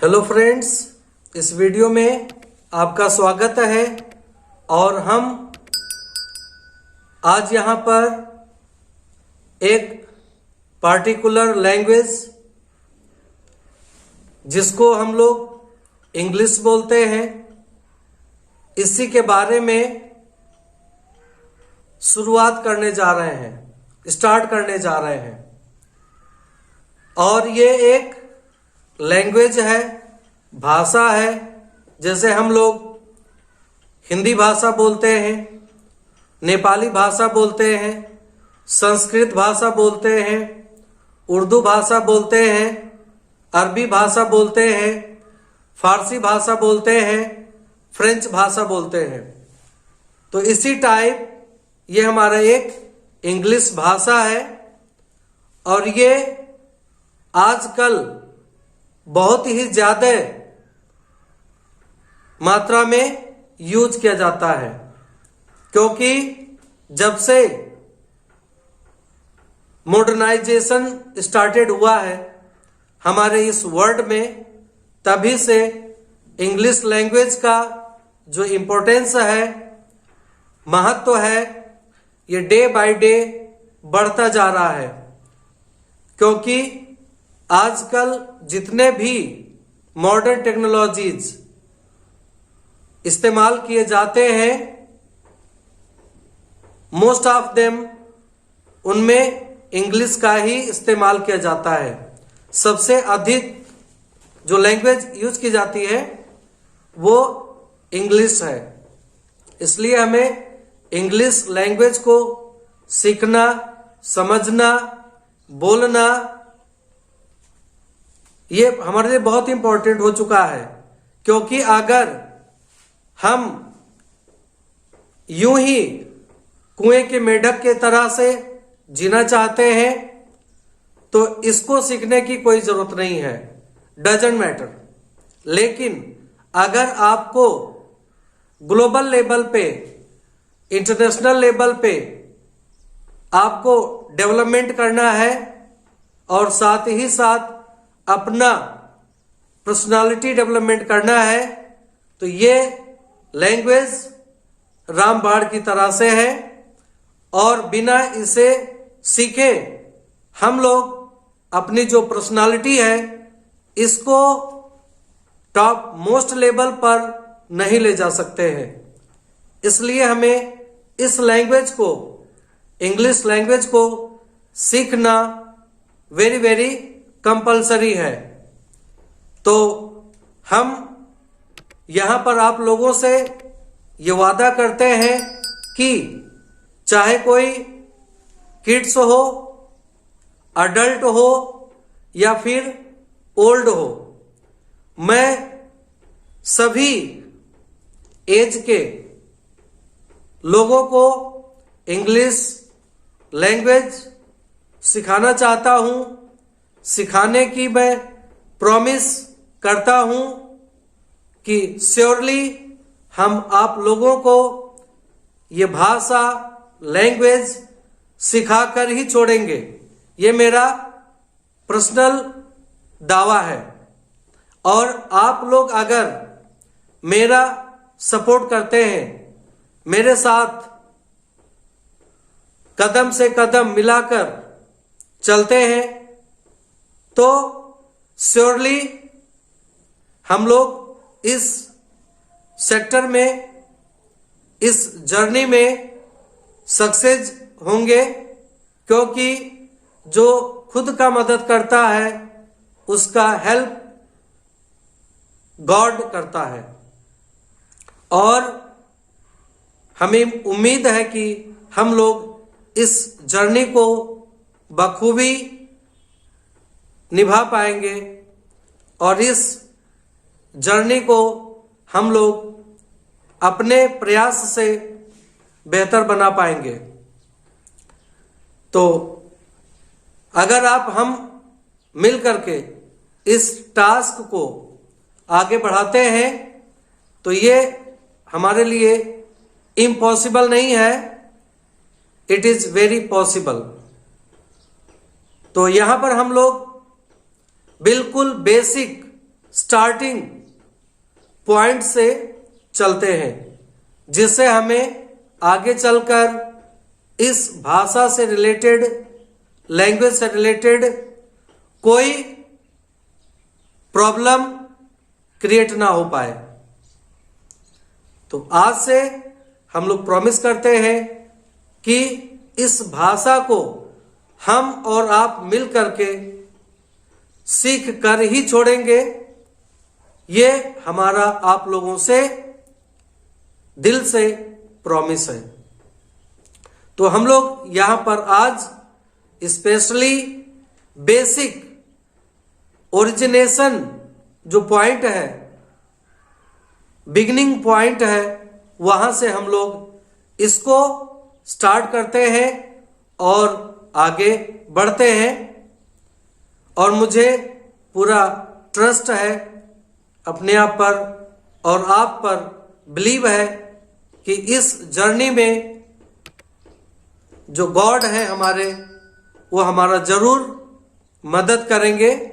Hello friends, इस video में आपका स्वागत है। और हम आज यहाँ पर एक पार्टिकुलर लैंग्वेज जिसको हम लोग इंग्लिश बोलते हैं, इसी के बारे में शुरुआत करने जा रहे हैं, स्टार्ट करने जा रहे हैं। और ये एक लैंग्वेज है, भाषा है। जैसे हम लोग हिंदी भाषा बोलते हैं, नेपाली भाषा बोलते हैं, संस्कृत भाषा बोलते हैं, उर्दू भाषा बोलते हैं, अरबी भाषा बोलते हैं, फारसी भाषा बोलते हैं, फ्रेंच भाषा बोलते हैं। तो इसी टाइप ये हमारा एक इंग्लिश भाषा है। और ये आजकल बहुत ही ज्यादा मात्रा में यूज किया जाता है, क्योंकि जब से मॉडर्नाइजेशन स्टार्टेड हुआ है हमारे इस वर्ल्ड में, तभी से इंग्लिश लैंग्वेज का जो इम्पोर्टेंस है, महत्व है, ये डे बाय डे बढ़ता जा रहा है। क्योंकि आजकल जितने भी मॉडर्न टेक्नोलॉजीज इस्तेमाल किए जाते हैं, मोस्ट ऑफ देम उनमें इंग्लिश का ही इस्तेमाल किया जाता है। सबसे अधिक जो लैंग्वेज यूज की जाती है वो इंग्लिश है। इसलिए हमें इंग्लिश लैंग्वेज को सीखना, समझना, बोलना, ये हमारे लिए बहुत इंपॉर्टेंट हो चुका है। क्योंकि अगर हम यूं ही कुएं के मेढक के तरह से जीना चाहते हैं तो इसको सीखने की कोई जरूरत नहीं है, डजंट मैटर। लेकिन अगर आपको ग्लोबल लेवल पे, इंटरनेशनल लेवल पे आपको डेवलपमेंट करना है और साथ ही साथ अपना पर्सनालिटी डेवलपमेंट करना है, तो ये लैंग्वेज रामबाण की तरह से है। और बिना इसे सीखे हम लोग अपनी जो पर्सनालिटी है इसको टॉप मोस्ट लेवल पर नहीं ले जा सकते हैं। इसलिए हमें इस लैंग्वेज को, इंग्लिश लैंग्वेज को सीखना वेरी वेरी कंपलसरी है। तो हम यहां पर आप लोगों से ये वादा करते हैं कि चाहे कोई किड्स हो, अडल्ट हो या फिर ओल्ड हो, मैं सभी एज के लोगों को इंग्लिश लैंग्वेज सिखाना चाहता हूं। सिखाने की मैं प्रॉमिस करता हूं कि श्योरली हम आप लोगों को ये भाषा, लैंग्वेज सिखाकर ही छोड़ेंगे। ये मेरा पर्सनल दावा है। और आप लोग अगर मेरा सपोर्ट करते हैं, मेरे साथ कदम से कदम मिलाकर चलते हैं, तो श्योरली हम लोग इस सेक्टर में, इस जर्नी में सक्सेस होंगे। क्योंकि जो खुद का मदद करता है उसका हेल्प गॉड करता है। और हमें उम्मीद है कि हम लोग इस जर्नी को बखूबी निभा पाएंगे और इस जर्नी को हम लोग अपने प्रयास से बेहतर बना पाएंगे। तो अगर आप हम मिल करके इस टास्क को आगे बढ़ाते हैं तो ये हमारे लिए इम्पॉसिबल नहीं है, इट इज वेरी पॉसिबल। तो यहां पर हम लोग बिल्कुल बेसिक स्टार्टिंग पॉइंट से चलते हैं, जिससे हमें आगे चलकर इस भाषा से रिलेटेड, लैंग्वेज से रिलेटेड कोई प्रॉब्लम क्रिएट ना हो पाए। तो आज से हम लोग प्रॉमिस करते हैं कि इस भाषा को हम और आप मिल करके सीख कर ही छोड़ेंगे। ये हमारा आप लोगों से दिल से प्रॉमिस है। तो हम लोग यहां पर आज स्पेशली बेसिक ओरिजिनेशन जो पॉइंट है, बिगिनिंग पॉइंट है, वहां से हम लोग इसको स्टार्ट करते हैं और आगे बढ़ते हैं। और मुझे पूरा ट्रस्ट है अपने आप पर और आप पर, बिलीव है कि इस जर्नी में जो गॉड है हमारे, वो हमारा जरूर मदद करेंगे।